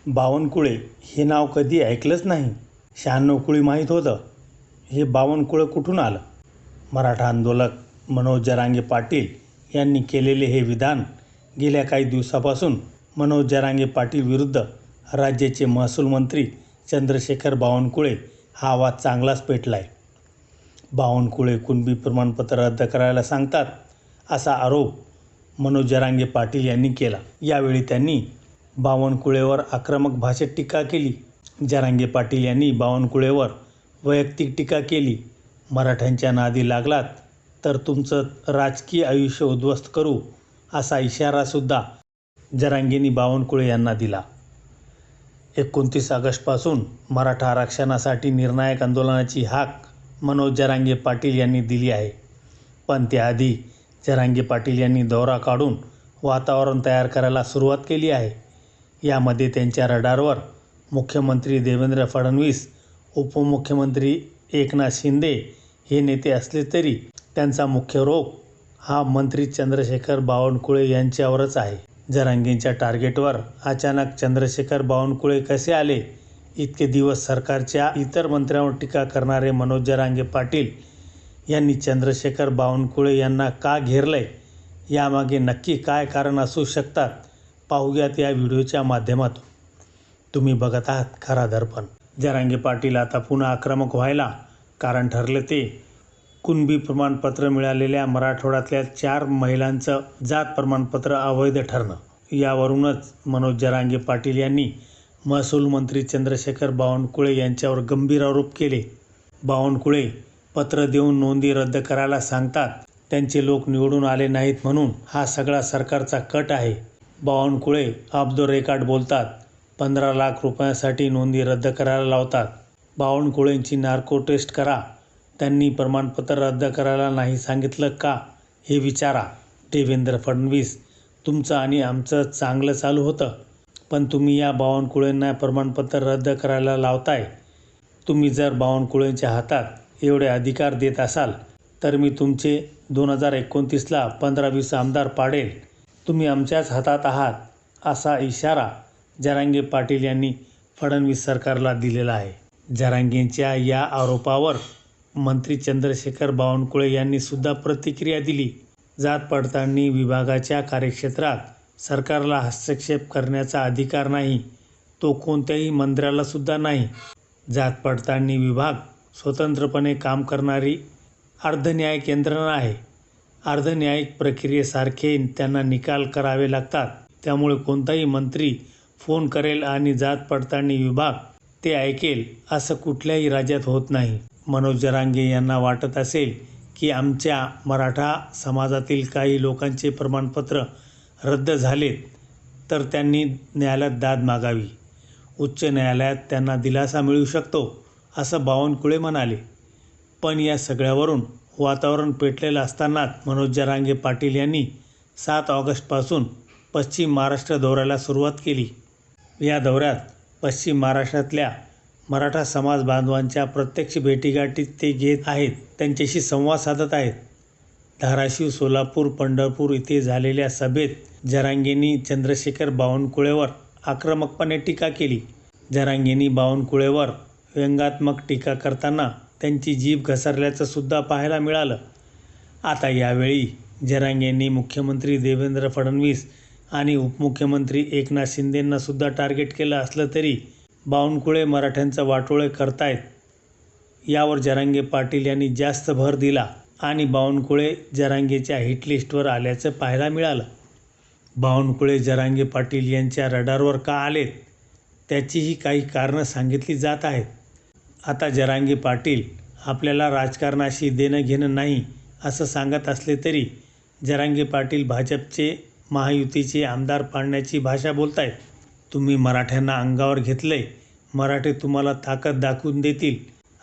बावनकुळे हे नाव कधी ऐकलंच नाही. 96 कुळी माहीत होतं. हे बावनकुळं कुठून आलं? मराठा आंदोलक मनोज जरांगे पाटील यांनी केलेले हे विधान गेल्या काही दिवसापासून मनोज जरांगे पाटील विरुद्ध राज्याचे महसूल मंत्री चंद्रशेखर बावनकुळे हा आवाज चांगलाच पेटलाय. बावनकुळे कुणबी प्रमाणपत्र रद्द करायला सांगतात असा आरोप मनोज जरांगे पाटील यांनी केला. यावेळी त्यांनी बावनकुळेवर आक्रमक भाषेत टीका केली. जरांगे पाटील यांनी बावनकुळेवर वैयक्तिक टीका केली. मराठ्यांच्या नादी लागलात तर तुमचं राजकीय आयुष्य उद्ध्वस्त करू असा इशारासुद्धा जरांगेंनी बावनकुळे यांना दिला. 29 ऑगस्टपासून मराठा आरक्षणासाठी निर्णायक आंदोलनाची हाक मनोज जरांगे पाटील यांनी दिली आहे. पण त्याआधी जरांगे पाटील यांनी दौरा काढून वातावरण तयार करायला सुरुवात केली आहे. यामध्ये त्यांच्या रडारवर मुख्यमंत्री देवेंद्र फडणवीस, उपमुख्यमंत्री एकनाथ शिंदे हे नेते असले तरी त्यांचा मुख्य रोख हा मंत्री चंद्रशेखर बावनकुळे यांच्यावरच आहे. जरांगेंच्या टार्गेटवर अचानक चंद्रशेखर बावनकुळे कसे आले? इतके दिवस सरकारच्या इतर मंत्र्यांवर टीका करणारे मनोज जरांगे पाटील यांनी चंद्रशेखर बावनकुळे यांना का घेरलंय? यामागे नक्की काय कारण असू शकतात? पाहूयात या व्हिडिओच्या माध्यमातून. तुम्ही बघत आहात खरा दर्पण. जरांगे पाटील आता पुन्हा आक्रमक व्हायला कारण ठरले ते कुणबी प्रमाणपत्र मिळालेल्या मराठवाड्यातल्या 4 महिलांचं जात प्रमाणपत्र अवैध ठरणं. यावरूनच मनोज जरांगे पाटील यांनी महसूल मंत्री चंद्रशेखर बावनकुळे यांच्यावर गंभीर आरोप केले. बावनकुळे पत्र देऊन नोंदी रद्द करायला सांगतात. त्यांचे लोक निवडून आले नाहीत म्हणून हा सगळा सरकारचा कट आहे. बावनकुळे ऑफ द रेकॉर्ड बोलतात. 15 लाख रुपयांसाठी नोंदी रद्द करायला लावतात. बावनकुळेंची नार्को टेस्ट करा. त्यांनी प्रमाणपत्र रद्द करायला नाही सांगितलं का हे विचारा. देवेंद्र फडणवीस, तुमचं आणि आमचं चांगलं चालू होतं, पण तुम्ही या बावनकुळेंना प्रमाणपत्र रद्द करायला लावताय. तुम्ही जर बावनकुळेंच्या हातात एवढे अधिकार देत असाल तर मी तुमचे 2029ला 15-20 आमदार पाडेल. तुम्ही आमच्याच हातात आहात असा इशारा जरांगे पाटील यांनी फडणवीस सरकारला दिलेला आहे. जरांगेंच्या या आरोपावर मंत्री चंद्रशेखर बावनकुळे यांनी सुद्धा प्रतिक्रिया दिली. जात पडताळणी विभागाच्या कार्यक्षेत्रात सरकारला हस्तक्षेप करण्याचा अधिकार नाही. तो कोणत्याही मंत्र्याला सुद्धा नाही. जात पडताळणी विभाग स्वतंत्रपणे काम करणारी अर्धन्यायिक यंत्रणा आहे. अर्धन्यायिक प्रक्रियेसारखे त्यांना निकाल करावे लागतात. त्यामुळे कोणताही मंत्री फोन करेल आणि जात पडताळणी विभाग ते ऐकेल असं कुठल्याही राज्यात होत नाही. मनोज जरांगे यांना वाटत असेल की आमच्या मराठा समाजातील काही लोकांचे प्रमाणपत्र रद्द झालेत तर त्यांनी न्यायालयात दाद मागावी. उच्च न्यायालयात त्यांना दिलासा मिळू शकतो असं बावनकुळे म्हणाले. पण या सगळ्यावरून वातावरण पेटलेलं असतानाच मनोज जरांगे पाटील यांनी 7 ऑगस्टपासून पश्चिम महाराष्ट्र दौऱ्याला सुरुवात केली. या दौऱ्यात पश्चिम महाराष्ट्रातल्या मराठा समाज बांधवांच्या प्रत्यक्ष भेटीगाठी ते घेत आहेत. त्यांच्याशी संवाद साधत आहेत. धाराशिव, सोलापूर, पंढरपूर इथे झालेल्या सभेत जरांगेंनी चंद्रशेखर बावनकुळेवर आक्रमकपणे टीका केली. जरांगेंनी बावनकुळेवर व्यंगात्मक टीका करताना त्यांची जीभ घसरल्याचं सुद्धा पाहायला मिळालं. आता यावेळी जरांगेंनी मुख्यमंत्री देवेंद्र फडणवीस आणि उपमुख्यमंत्री एकनाथ शिंदेंना सुद्धा टार्गेट केलं असलं तरी बावनकुळे मराठ्यांचं वाटोळे करतायत यावर जरांगे पाटील यांनी जास्त भर दिला आणि बावनकुळे जरांगेच्या हिटलिस्टवर आल्याचं पाहायला मिळालं. बावनकुळे जरांगे पाटील यांच्या रडारवर का आलेत त्याचीही काही कारणं सांगितली जात आहेत. आता जरांगे पाटील आपल्याला राजकारणाशी देणं घेणं नाही असं सांगत असले तरी जरांगे पाटील भाजपचे महायुतीचे आमदार पाडण्याची भाषा बोलतायत. तुम्ही मराठ्यांना अंगावर घेतलंय, मराठे तुम्हाला ताकद दाखवून देतील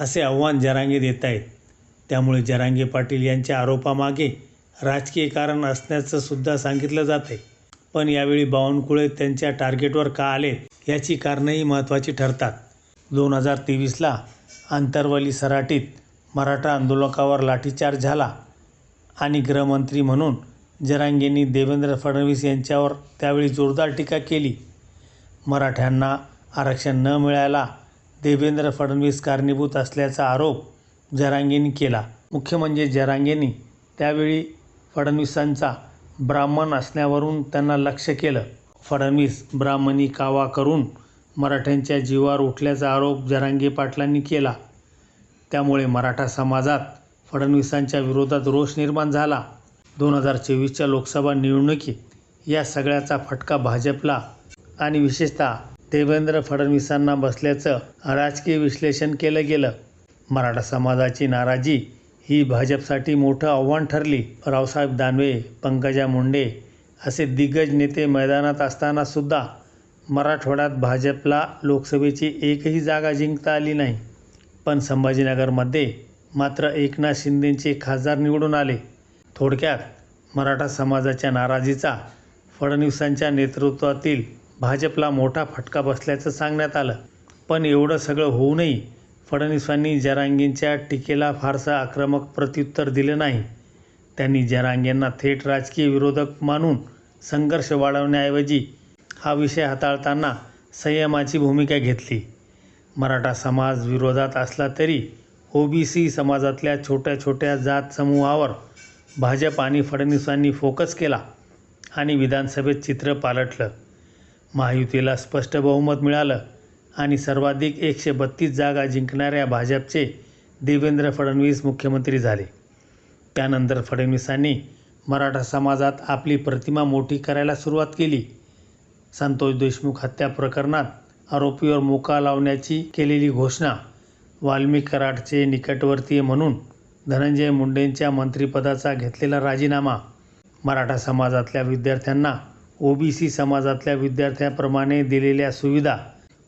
असे आव्हान जरांगे देत आहेत. त्यामुळे जरांगे पाटील यांच्या आरोपामागे राजकीय कारण असण्याचं सुद्धा सांगितलं जात आहे. पण यावेळी बावनकुळे त्यांच्या टार्गेटवर का आलेत याची कारणंही महत्त्वाची ठरतात. 2023ला आंतरवली सराटीत मराठा आंदोलकावर लाठीचार्ज झाला आणि गृहमंत्री म्हणून जरांगेंनी देवेंद्र फडणवीस यांच्यावर त्यावेळी जोरदार टीका केली. मराठ्यांना आरक्षण न मिळायला देवेंद्र फडणवीस कारणीभूत असल्याचा आरोप जरांगेंनी केला. मुख्य म्हणजे जरांगेंनी त्यावेळी फडणवीसांचा ब्राह्मण असण्यावरून त्यांना लक्ष्य केलं. फडणवीस ब्राह्मणी कावा करून मराठ्यांच्या जीवावर उठल्याचा आरोप जरांगे पाटलांनी केला. त्यामुळे मराठा समाजात फडणवीसांच्या विरोधात रोष निर्माण झाला. 2024च्या लोकसभा निवडणुकीत या सगळ्याचा फटका भाजपला आणि विशेषतः देवेंद्र फडणवीसांना बसल्याचं राजकीय विश्लेषण केलं गेलं. मराठा समाजाची नाराजी ही भाजपसाठी मोठं आव्हान ठरली. रावसाहेब दानवे, पंकजा मुंडे असे दिग्गज नेते मैदानात असताना सुद्धा मराठवाड्यात भाजपला लोकसभेची एकही जागा जिंकता आली नाही. पण संभाजीनगरमध्ये मात्र एकनाथ शिंदेंचे खासदार निवडून आले. थोडक्यात मराठा समाजाच्या नाराजीचा फडणवीसांच्या नेतृत्वातील भाजपला मोठा फटका बसल्याचं सांगण्यात आलं. पण एवढं सगळं होऊनही फडणवीसांनी जरांगेंच्या टीकेला फारसं आक्रमक प्रत्युत्तर दिलं नाही. त्यांनी जरांगेंना थेट राजकीय विरोधक मानून संघर्ष वाढवण्याऐवजी हा विषय हाताळताना संयमाची भूमिका घेतली. मराठा समाज विरोधात असला तरी ओबीसी समाजातल्या छोट्या छोट्या जात समूहावर भाजप आणि फडणवीसांनी फोकस केला आणि विधानसभेत चित्र पालटलं. महायुतीला स्पष्ट बहुमत मिळालं आणि सर्वाधिक 132 जागा जिंकणाऱ्या भाजपचे देवेंद्र फडणवीस मुख्यमंत्री झाले. त्यानंतर फडणवीसांनी मराठा समाजात आपली प्रतिमा मोठी करायला सुरुवात केली. संतोष देशमुख हत्या प्रकरणात आरोपीवर मोका लावण्याची केलेली घोषणा, वाल्मिक कराडचे निकटवर्तीय म्हणून धनंजय मुंडेंच्या मंत्रिपदाचा घेतलेला राजीनामा, मराठा समाजातल्या विद्यार्थ्यांना ओबीसी समाजातल्या विद्यार्थ्यांप्रमाणे दिलेल्या सुविधा,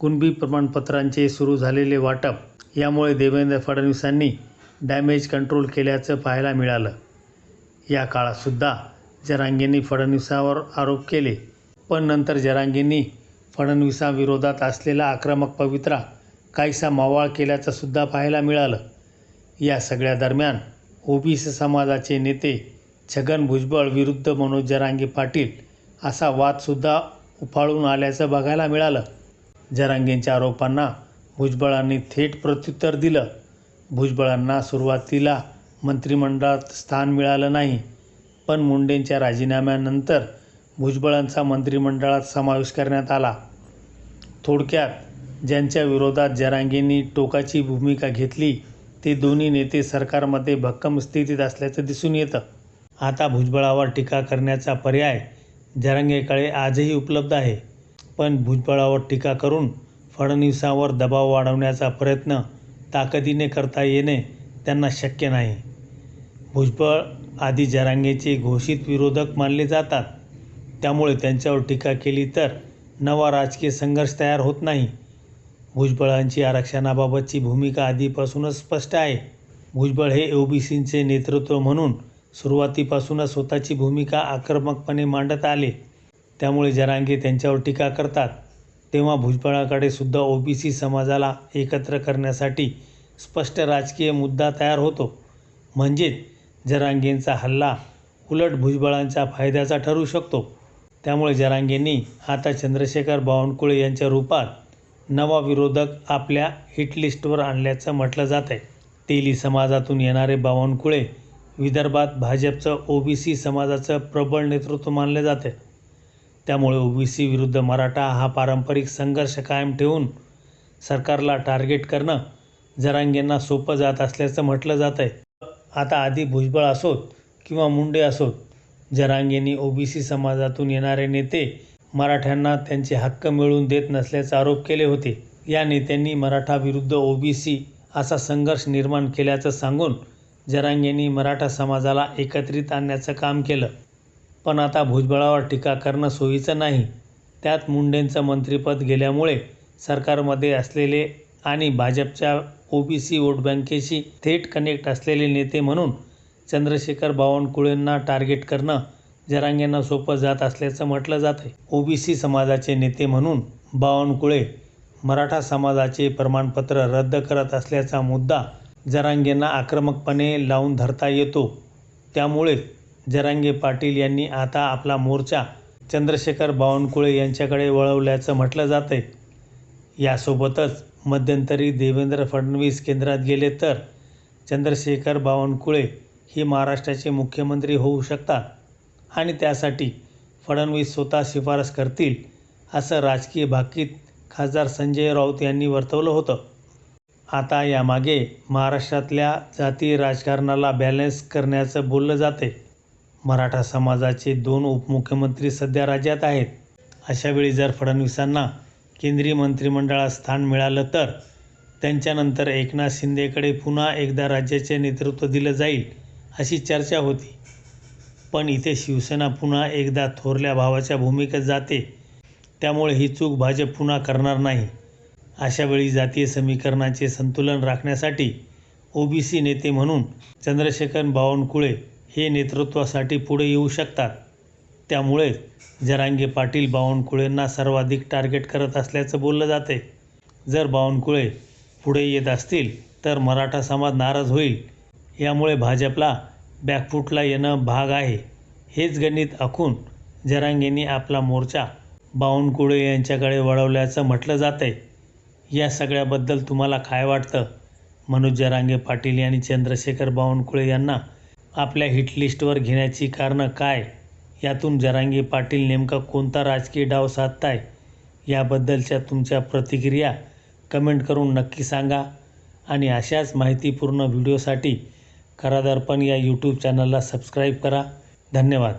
कुणबी प्रमाणपत्रांचे सुरू झालेले वाटप यामुळे देवेंद्र फडणवीसांनी डॅमेज कंट्रोल केल्याचं पाहायला मिळालं. या काळातसुद्धा जरांगेंनी फडणवीसांवर आरोप केले. पण नंतर जरांगेंनी फडणवीसांविरोधात असलेला आक्रमक पवित्रा काहीसा मावळ केल्याचं सुद्धा पाहायला मिळालं. या सगळ्या दरम्यान ओबीसी समाजाचे नेते छगन भुजबळ विरुद्ध मनोज जरांगे पाटील असा वादसुद्धा उफाळून आल्याचं बघायला मिळालं. जरांगेंच्या आरोपांना भुजबळांनी थेट प्रत्युत्तर दिलं. भुजबळांना सुरुवातीला मंत्रिमंडळात स्थान मिळालं नाही, पण मुंडेंच्या राजीनाम्यानंतर भुजबळांचा मंत्रिमंडळात समावेश करण्यात आला. थोडक्यात ज्यांच्या विरोधात जरांगेंनी टोकाची भूमिका घेतली ते दोन्ही नेते सरकारमध्ये भक्कम स्थितीत असल्याचं दिसून येतं. आता भुजबळावर टीका करण्याचा पर्याय जरांगेकडे आजही उपलब्ध आहे. पण भुजबळावर टीका करून फडणवीसांवर दबाव वाढवण्याचा प्रयत्न ताकदीने करता येणे त्यांना शक्य नाही. भुजबळ आधी जरांगेचे घोषित विरोधक मानले जातात. त्यामुळे त्यांच्यावर टीका केली तर नवा राजकीय संघर्ष तयार होत नाही. भुजबळांची आरक्षणाबाबतची भूमिका आधीपासूनच स्पष्ट आहे. भुजबळ हे ओबीसींचे नेतृत्व म्हणून सुरुवातीपासूनच स्वतःची भूमिका आक्रमकपणे मांडत आले. त्यामुळे जरांगे त्यांच्यावर टीका करतात तेव्हा भुजबळाकडे सुद्धा ओबीसी समाजाला एकत्र करण्यासाठी स्पष्ट राजकीय मुद्दा तयार होतो. म्हणजेच जरांगेंचा हल्ला उलट भुजबळांच्या फायद्याचा ठरू शकतो. त्यामुळे जरांगेंनी आता चंद्रशेखर बावनकुळे यांच्या रूपात नवा विरोधक आपल्या हिटलिस्टवर आणल्याचं म्हटलं जात आहे. तेली समाजातून येणारे बावनकुळे विदर्भात भाजपचं ओबीसी समाजाचं प्रबळ नेतृत्व मानले जाते. त्यामुळे ओबीसी विरुद्ध मराठा हा पारंपरिक संघर्ष कायम ठेवून सरकारला टार्गेट करणं जरांगेंना सोपं जात असल्याचं म्हटलं जात आहे. आता आधी भुजबळ असोत किंवा मुंडे असोत, जरांगेंनी ओबीसी समाजातून येणारे नेते मराठ्यांना त्यांचे हक्क मिळवून देत नसल्याचे आरोप केले होते. या नेत्यांनी मराठा विरुद्ध ओबीसी असा संघर्ष निर्माण केल्याचं सांगून जरांगेंनी मराठा समाजाला एकत्रित आणण्याचं काम केलं. पण आता भुजबळावर टीका करणं सोयीचं नाही. त्यात मुंडेंचं मंत्रिपद गेल्यामुळे सरकारमध्ये असलेले आणि भाजपच्या ओबीसी वोटबँकेशी थेट कनेक्ट असलेले नेते म्हणून चंद्रशेखर बावनकुळेंना टार्गेट करणं जरांगेंना सोपं जात असल्याचं म्हटलं जात आहे. ओबीसी समाजाचे नेते म्हणून बावनकुळे मराठा समाजाचे प्रमाणपत्र रद्द करत असल्याचा मुद्दा जरांगेंना आक्रमकपणे लावून धरता येतो. त्यामुळेच जरांगे पाटील यांनी आता आपला मोर्चा चंद्रशेखर बावनकुळे यांच्याकडे वळवल्याचं म्हटलं जातंय. यासोबतच मध्यंतरी देवेंद्र फडणवीस केंद्रात गेले तर चंद्रशेखर बावनकुळे हे महाराष्ट्राचे मुख्यमंत्री होऊ शकतात आणि त्यासाठी फडणवीस स्वतः शिफारस करतील असं राजकीय भाकीत खासदार संजय राऊत यांनी वर्तवलं होतं. आता यामागे महाराष्ट्रातल्या जातीय राजकारणाला बॅलन्स करण्याचं बोललं जाते. मराठा समाजाचे 2 उपमुख्यमंत्री सध्या राज्यात आहेत. अशावेळी जर फडणवीसांना केंद्रीय मंत्रिमंडळात स्थान मिळालं तर त्यांच्यानंतर एकनाथ शिंदेकडे पुन्हा एकदा राज्याचे नेतृत्व दिलं जाईल अशी चर्चा होती. पण इथे शिवसेना पुन्हा एकदा थोरल्या भावाच्या भूमिकेत जाते. त्यामुळे ही चूक भाजप पुन्हा करणार नाही. अशावेळी जातीय समीकरणाचे संतुलन राखण्यासाठी ओबीसी नेते म्हणून चंद्रशेखर बावनकुळे हे नेतृत्वासाठी पुढे येऊ शकतात. त्यामुळेच जरांगे पाटील बावनकुळेंना सर्वाधिक टार्गेट करत असल्याचं बोललं जाते. जर बावनकुळे पुढे येत असतील तर मराठा समाज नाराज होईल. यामुळे भाजपला बॅकफूटला येणं भाग आहे. हेच गणित आखून जरांगेंनी आपला मोर्चा बावनकुळे यांच्याकडे वळवल्याचं म्हटलं जातंय. या सगळ्याबद्दल तुम्हाला काय वाटतं? मनोज जरांगे पाटील यांनी चंद्रशेखर बावनकुळे यांना आपल्या हिटलिस्टवर घेण्याची कारणं काय? यातून जरांगे पाटील नेमका कोणता राजकीय डाव साधताय? याबद्दलच्या तुमच्या प्रतिक्रिया कमेंट करून नक्की सांगा आणि अशाच माहितीपूर्ण व्हिडिओसाठी खरा दर्पण या यूट्यूब चॅनलला सबस्क्राईब करा. धन्यवाद.